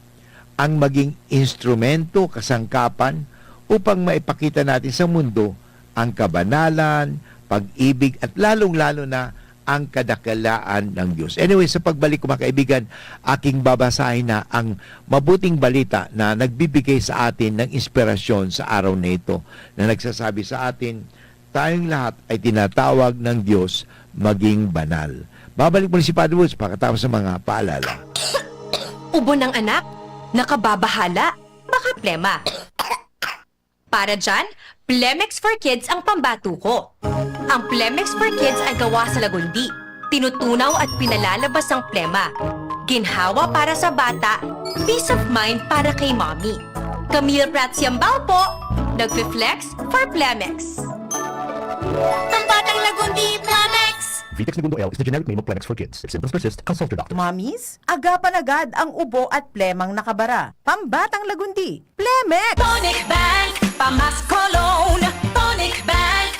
Ang maging instrumento, kasangkapan upang maipakita natin sa mundo ang kabanalan, pag-ibig at lalong-lalo na ang kadakalaan ng Diyos. Anyway, sa pagbalik ko mga kaibigan, aking babasahin na ang mabuting balita na nagbibigay sa atin ng inspirasyon sa araw na ito na nagsasabi sa atin, tayong lahat ay tinatawag ng Diyos maging banal. Babalik mo si Padre Woods pagkatapos sa mga paalala. Ubo ng anak, nakababahala, baka plema. Para dyan, Plemex for Kids ang pambato ko. Ang Plemex for Kids ay gawa sa lagundi. Tinutunaw at pinalalabas ang plema. Ginhawa para sa bata, peace of mind para kay mommy. Camille Pratsiambao po, nagfe-flex for Plemex. Ang batang Lagundi, Plemex! Vitex Segundo L is the generic name of Plemex for kids. If symptoms persist, consult your doctor. Mommies, agapan agad ang ubo at plemang nakabara. Pambatang lagundi, Plemex! Tonic Bank, Pamascolone, Tonic Bank.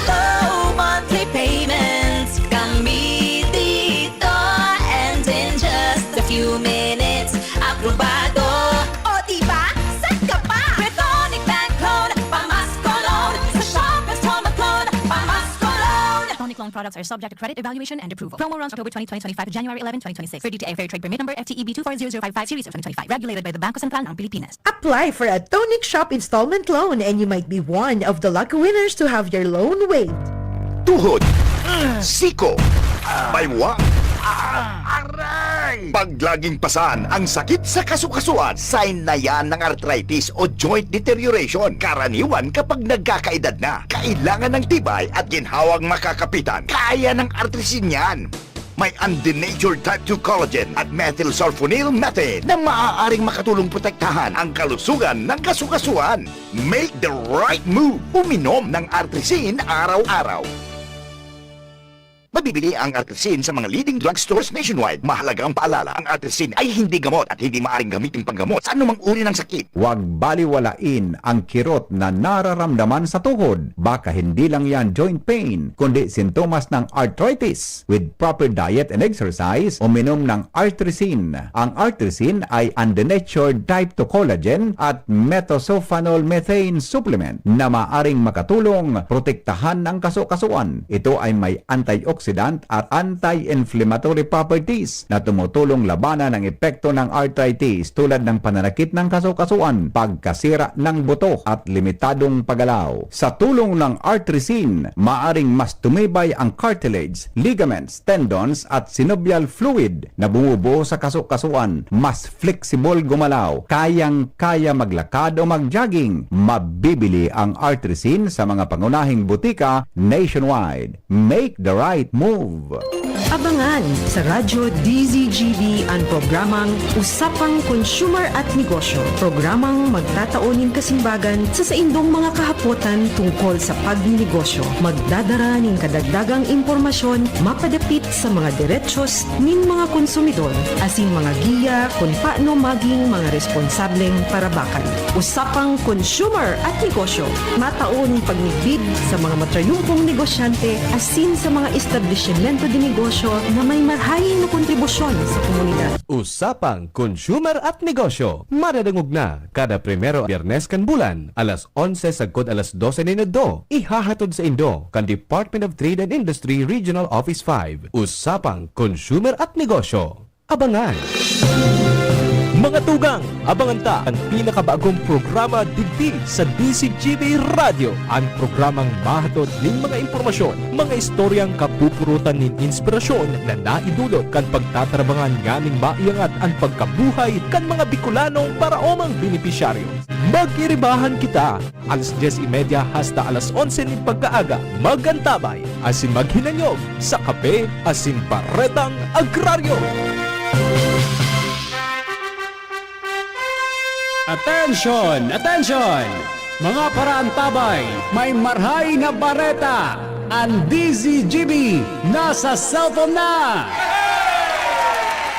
Low monthly payments, kami dito. And in just a few minutes, aprobado. O diba? Set ka pa! With Tonic Bank Loan, Pamascolone. Sa Shoppers Home Loan, Pamascolone. Tonic loan products are subject to credit evaluation and approval. Promo runs October 20, 2025 to January 11, 2026. For DTA Fair Trade Permit Number FTEB 240055 Series of 2025. Regulated by the Bangko Sentral ng Pilipinas. Apply for a Tonic Shop installment loan and you might be one of the lucky winners to have your loan waived. Tuhod, siko, baywa, aray! Pag laging pasan ang sakit sa kasukasuan, sign na yan ng arthritis o joint deterioration. Karaniwan kapag nagkakaedad na, kailangan ng tibay at ginhawang makakapitan. Kaya ng artrisin yan. May undenatured type 2 collagen at methylsulfonyl methane na maaaring makatulong protektahan ang kalusugan ng kasukasuan. Make the right move. Uminom ng artrisin araw-araw. Mabibili ang artrisin sa mga leading drugstores nationwide. Mahalaga ang paalala, ang artrisin ay hindi gamot at hindi maaaring gamitin panggamot sa anumang uri ng sakit. Huwag baliwalain ang kirot na nararamdaman sa tuhod. Baka hindi lang yan joint pain, kundi sintomas ng arthritis. With proper diet and exercise, uminom ng artrisin. Ang artrisin ay undenatured type 2 collagen at methylsulfonyl methane supplement na maaring makatulong protektahan ang kasukasuan. Ito ay may antioxidant at anti-inflammatory properties na tumutulong labanan ang epekto ng arthritis tulad ng pananakit ng kasukasuan, pagkasira ng buto at limitadong paggalaw. Sa tulong ng artrisin, maaring mas tumibay ang cartilage, ligaments, tendons at synovial fluid na bumubuo sa kasukasuan. Mas flexible gumalaw, kayang-kaya maglakad o mag-jogging. Mabibili ang artrisin sa mga pangunahing butika nationwide. Make the right move. Abangan sa Radyo DZGB ang programang Usapang Consumer at Negosyo. Programang magtataunin kasimbagan sa saindong mga kahapotan tungkol sa pagninegosyo. Magdadara ng kadagdagang impormasyon mapadapit sa mga diretsos nin mga konsumidor asin mga giya kung paano maging mga responsableng parabakan. Usapang Consumer at Negosyo. Mataon pagnibid sa mga matrayumpong negosyante asin sa mga establishmento de negosyo na may marhaing na kontribusyon sa komunidad. Usapang Consumer at Negosyo. Maradangog na kada primero Biyernes kan bulan, alas 11 sagkod alas 12 ni Nado. Ihahatod sa Indo kan Department of Trade and Industry Regional Office 5. Usapang Consumer at Negosyo. Abangan! Mga tugang, abangan ta ang pinakabagong programa digdi sa DZGB Radio. Ang programang mahatod ng mga impormasyon, mga istoryang kapupurutan ng inspirasyon na naidulot kan pagtatrabangan nganing maiangat ang pagkabuhay kan mga Bicolanong paraomang benepisyaryo. Mag-iribahan kita alas 10:30 hasta alas 11 ng pagkaaga. Magantabay asin maghinanyog sa kape asin paretang agraryo. Attention! Attention! Mga paraantabay, may marhay na bareta! Ang DZGB nasa cellphone na!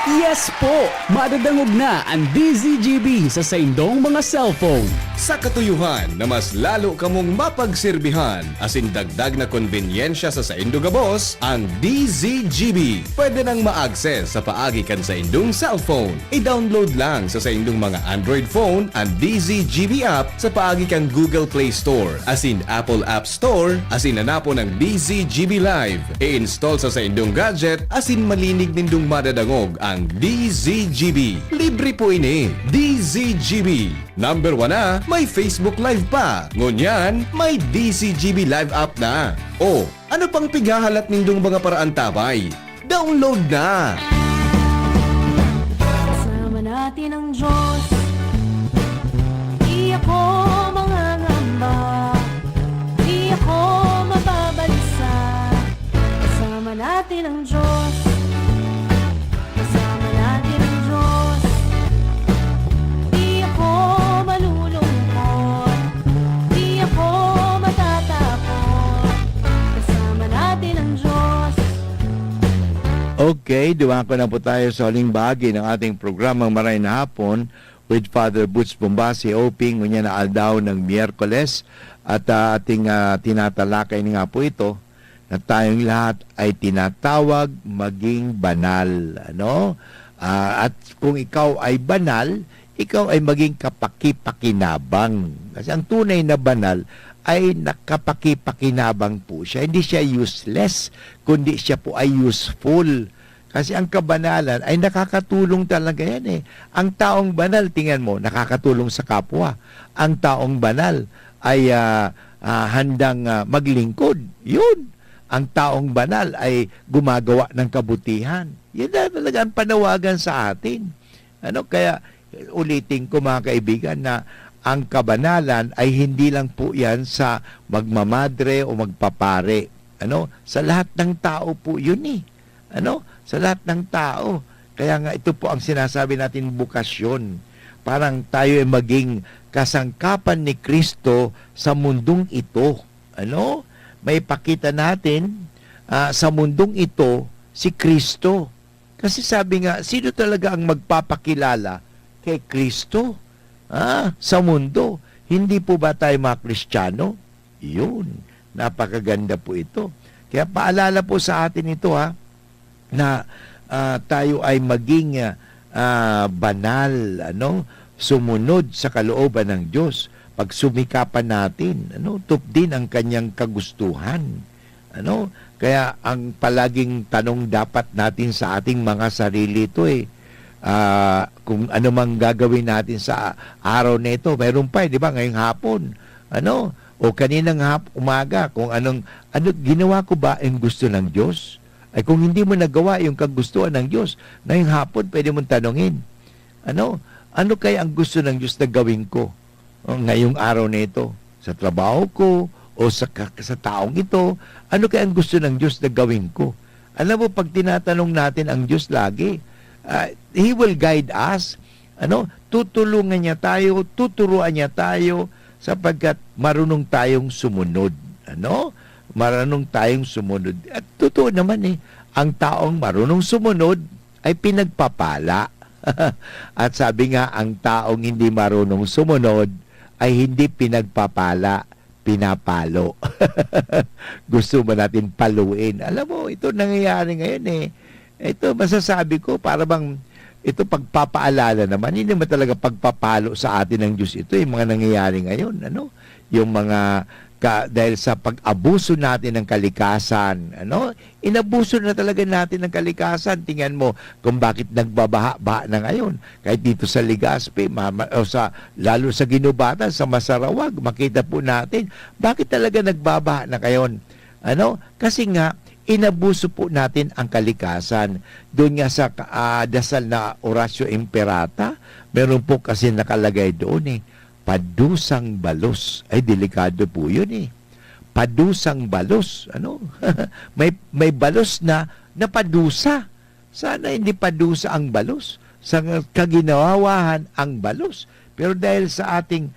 Yes po! Madadangog na ang DZGB sa saindong mga cellphone. Sa katuyuhan na mas lalo kamong mapagsilbihan asin dagdag na konbinyensya sa saindo gabos, ang DZGB pwede nang ma-access sa paagi kan sa indong cellphone. I-download lang sa saindong mga Android phone ang DZGB app sa paagi kan Google Play Store asin Apple App Store asin nanapo ng DZGB Live. I-install sa saindong gadget asin malinig nindong madadangog ang DZGB. Libre po ini. DZGB. Number 1 na, may Facebook Live pa. Ngunyan, may DZGB Live app na. O, ano pang pigahalat nindong mga paraan tabay? Download na! Kasama natin ang Diyos. Di ako mangangamba. Di ako mababalisa. Kasama natin ang Diyos. Kasama natin ang Diyos. Di ako malulungkot. Di ako matatakot. Okay, dumaan ko na po tayo sa huling bahagi ng ating programang Maray na Hapon with Father Butch Bombasi, hoping niya na aldaw ng Miyerkules at ating tinatalakay nga po ito na tayong lahat ay tinatawag maging banal. Ano? At kung ikaw ay banal, ikaw ay maging kapaki-pakinabang. Kasi ang tunay na banal ay nakapaki-pakinabang po siya. Hindi siya useless, kundi siya po ay useful. Kasi ang kabanalan ay nakakatulong talaga yan eh. Ang taong banal, tingnan mo, nakakatulong sa kapwa. Ang taong banal ay handang maglingkod. Yun. Ang taong banal ay gumagawa ng kabutihan. Yan na talaga ang panawagan sa atin. Ano, kaya ulitin ko mga kaibigan na ang kabanalan ay hindi lang po yan sa magmamadre o magpapare. Ano, sa lahat ng tao po yun eh. Ano, sa lahat ng tao. Kaya nga ito po ang sinasabi natin bukasyon. Parang tayo ay maging kasangkapan ni Kristo sa mundong ito. Ano? May pakita natin sa mundong ito si Kristo. Kasi sabi nga, sino talaga ang magpapakilala kay Kristo sa mundo? Hindi po ba tayo mga Kristiyano? Yun, napakaganda po ito. Kaya paalala po sa atin ito na tayo ay maging banal, ano, sumunod sa kalooban ng Diyos. Pag sumikapan natin, ano, tupdin ang kanyang kagustuhan. Ano? Kaya ang palaging tanong dapat natin sa ating mga sarili ito kung ano mang gagawin natin sa araw na ito. Meron pa, di ba, ngayong hapon. Ano? O kaninang umaga, kung ano ginawa ko ba ang gusto ng Diyos? Ay kung hindi mo nagawa yung kagustuhan ng Diyos, ngayong hapon pwede mong tanongin. Ano kaya ang gusto ng Diyos na gawin ko ngayong araw na ito? Sa trabaho ko o sa taong ito, ano kaya ang gusto ng Diyos na gawin ko? Alam mo, pag tinatanong natin ang Diyos lagi, He will guide us. Ano? Tutulungan niya tayo, tuturuan niya tayo sapagkat marunong tayong sumunod. Ano? Marunong tayong sumunod. At totoo naman ang taong marunong sumunod ay pinagpapala. At sabi nga, ang taong hindi marunong sumunod ay hindi pinagpapala, pinapalo. Gusto mo natin paluin. Alam mo, ito nangyayari ngayon Ito masasabi ko, para bang ito pagpapaalala naman, hindi naman talaga pagpapalo sa atin ng Diyos. Ito yung mga nangyayari ngayon. Ano? Yung mga dahil sa pag-abuso natin ng kalikasan, inabuso na talaga natin ng kalikasan. Tingnan mo kung bakit nagbabaha na ngayon. Kahit dito sa Legazpi, lalo sa Ginubatan, sa Masarawag, makita po natin, bakit talaga nagbabaha na ngayon? Kasi nga, inabuso po natin ang kalikasan. Doon nga sa dasal na Oratio Imperata, meron po kasi nakalagay doon padusang balos. Ay, delikado po yun Padusang balos. may balos na padusa. Sana hindi padusa ang balos. Sa kaginawawahan ang balos. Pero dahil sa ating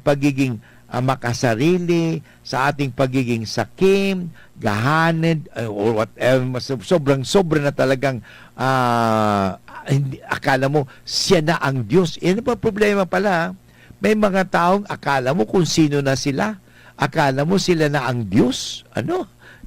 pagiging makasarili, sa ating pagiging sakim, gahanid, or whatever, sobrang-sobra na talagang akala mo siya na ang Diyos. Yan pa problema pala. May mga taong akala mo kung sino na sila. Akala mo sila na ang Diyos.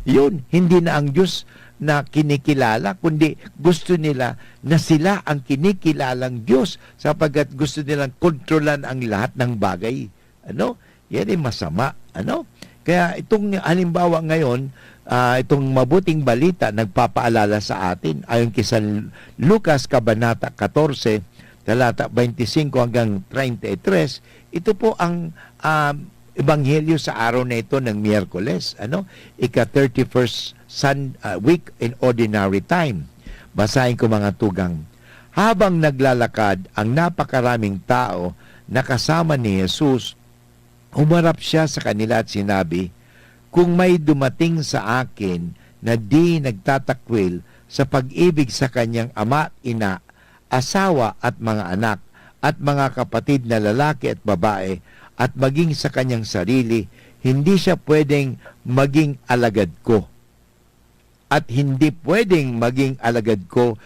Yun, hindi na ang Diyos na kinikilala, kundi gusto nila na sila ang kinikilalang Diyos sapagkat gusto nilang kontrolan ang lahat ng bagay. Yan ay masama. Kaya itong halimbawa ngayon, itong mabuting balita nagpapaalala sa atin ayon kay San Lucas Kabanata 14, talata 25 hanggang 33, ito po ang ebanghelyo sa araw na ito ng Miyerkules, ika-31st week in ordinary time. Basahin ko mga tugang. Habang naglalakad ang napakaraming tao na kasama ni Jesus, humarap siya sa kanila at sinabi, "Kung may dumating sa akin na di nagtatakwil sa pag-ibig sa kanyang ama at ina, asawa at mga anak, at mga kapatid na lalaki at babae, at maging sa kanyang sarili, hindi siya pwedeng maging alagad ko." at hindi pwedeng maging alagad ko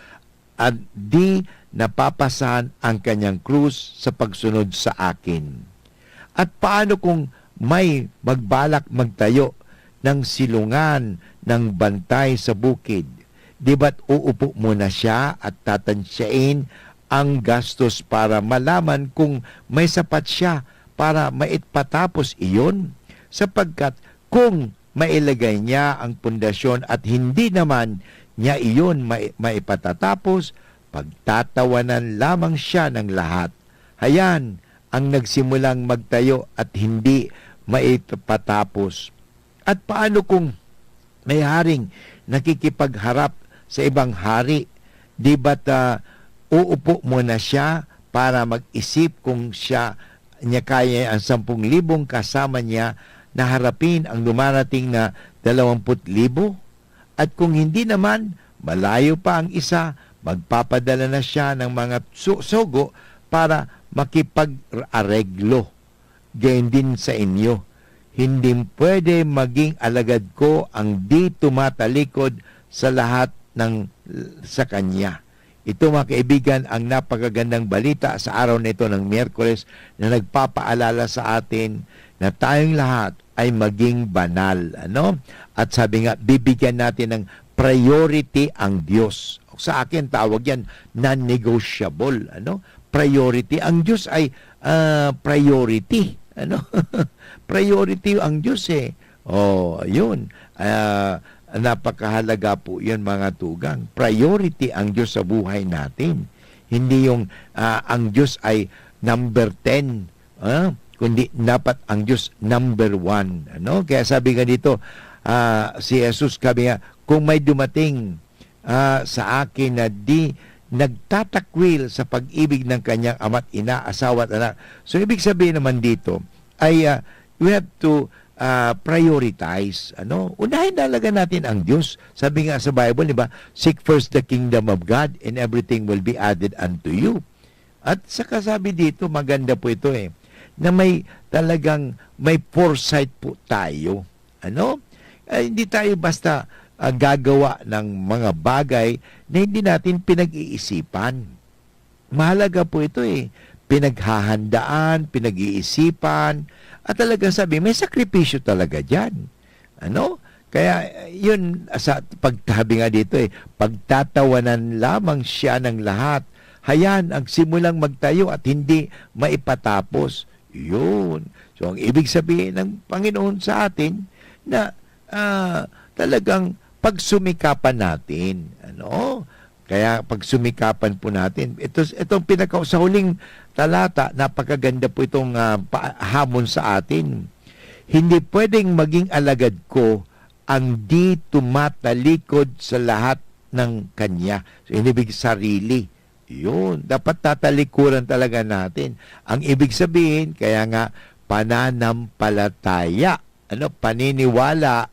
at di napapasan ang kanyang krus sa pagsunod sa akin. At paano kung may magbalak magtayo ng silungan ng bantay sa bukid? Di ba't uupo muna siya at tatansyain ang gastos para malaman kung may sapat siya para maipatapos iyon? Sapagkat kung mailagay niya ang pundasyon at hindi naman niya iyon maipatatapos, pagtatawanan lamang siya ng lahat. Hayan ang nagsimulang magtayo at hindi maipatapos. At paano kung may haring nakikipagharap sa ibang hari? Di ba't uupo muna siya para mag-isip kung niya kaya ang 10,000 kasama niya na harapin ang dumarating na 20,000? At kung hindi naman, malayo pa ang isa, magpapadala na siya ng mga sugo para makipag-areglo. Gayon din sa inyo. Hindi pwede maging alagad ko ang di tumatalikod sa lahat sa kanya. Ito mga kaibigan ang napakagandang balita sa araw nito ng Miyerkules na nagpapaalala sa atin na tayong lahat ay maging banal. At sabi nga, bibigyan natin ng priority ang Diyos. Sa akin, tawag yan non-negotiable. Priority. Ang Diyos ay priority. Priority ang Diyos eh. Yun. Napakahalaga po yun mga tugang. Priority ang Diyos sa buhay natin. Hindi yung ang Diyos ay number 10. Kundi dapat ang Diyos number 1. Kaya sabi nga dito, si Jesus sabi nga, kung may dumating sa akin na di nagtatakwil sa pag-ibig ng kanyang ama't ina, asawa at anak. So, ibig sabihin naman dito ay we have to prioritize. Unahin talaga natin ang Diyos. Sabi nga sa Bible, di ba? Seek first the kingdom of God and everything will be added unto you. At saka sabi dito, maganda po ito na may foresight po tayo. Hindi tayo basta gagawa ng mga bagay na hindi natin pinag-iisipan. Mahalaga po ito pinaghahandaan, pinag-iisipan, at talagang sabi, may sakripisyo talaga dyan. Kaya yun, sa pagtabi nga dito pagtatawanan lamang siya ng lahat. Hayan ang simulang magtayo at hindi maipatapos. Yun. So, ang ibig sabihin ng Panginoon sa atin na talagang pagsumikapan natin. Kaya pagsumikapan po natin. Itong sa huling talata, napakaganda po itong hamon sa atin. Hindi pwedeng maging alagad ko ang di tumatalikod sa lahat ng kanya. So, inibig sarili. Yun, dapat tatalikuran talaga natin. Ang ibig sabihin, kaya nga, pananampalataya. Paniniwala,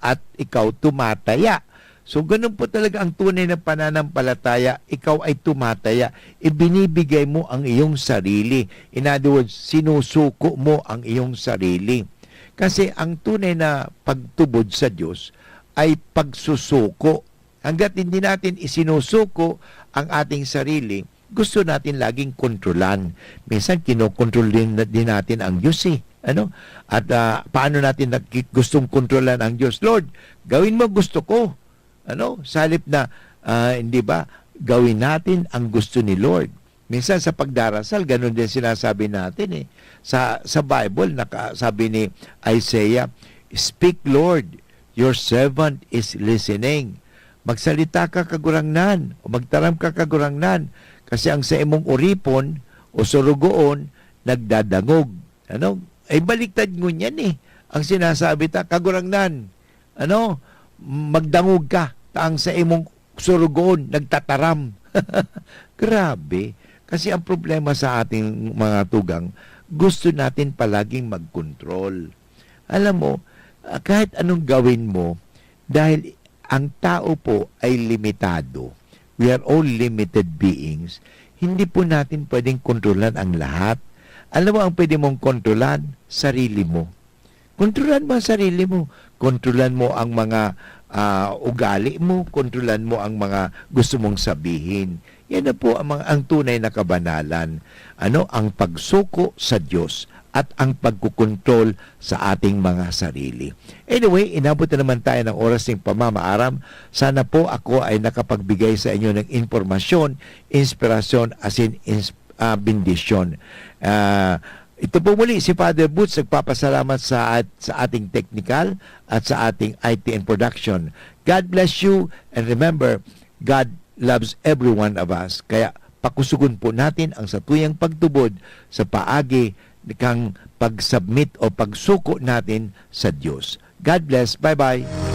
at ikaw tumataya. So, ganun po talaga ang tunay na pananampalataya. Ikaw ay tumataya. Ibinibigay mo ang iyong sarili. In other words, sinusuko mo ang iyong sarili. Kasi ang tunay na pagtubod sa Diyos ay pagsusuko. Hanggat hindi natin isinusuko ang ating sarili, gusto natin laging kontrolan. Minsan, kinokontrol din natin ang Diyos At paano natin gustong kontrolan ang Diyos? Lord, gawin mo gusto ko. Sa halip na, hindi ba, gawin natin ang gusto ni Lord. Minsan sa pagdarasal, ganun din sinasabi natin Sa Bible, sabi ni Isaiah, "Speak, Lord, your servant is listening." Magsalita ka kagurangnan, o magtaram ka kagurangnan, kasi ang sa imong uripon o surugoon, nagdadangog. Ay baliktad ngun yan Ang sinasabi kagurangnan, magdangog ka, taang sa imong surugoon, nagtataram. Grabe. Kasi ang problema sa ating mga tugang, gusto natin palaging mag-control. Alam mo, kahit anong gawin mo, dahil ang tao po ay limitado. We are all limited beings. Hindi po natin pwedeng kontrolan ang lahat. Alam mo, ang pwede mong kontrolan? Sarili mo. Kontrolan mo ang sarili mo. Kontrolan mo ang mga ugali mo, kontrolan mo ang mga gusto mong sabihin. Yan na po ang tunay na kabanalan. Ang pagsuko sa Diyos at ang pagkukontrol sa ating mga sarili. Anyway, inabot na naman tayo ng oras ng pamamaaram. Sana po ako ay nakapagbigay sa inyo ng informasyon, inspirasyon, as in bendisyon. Ito po muli si Father Boots, nagpapasalamat sa ating technical at sa ating IT and production. God bless you, and remember, God loves every one of us. Kaya pakusugon po natin ang satuyang pagtubod sa paagi kang pag-submit o pagsuko natin sa Diyos. God bless. Bye-bye.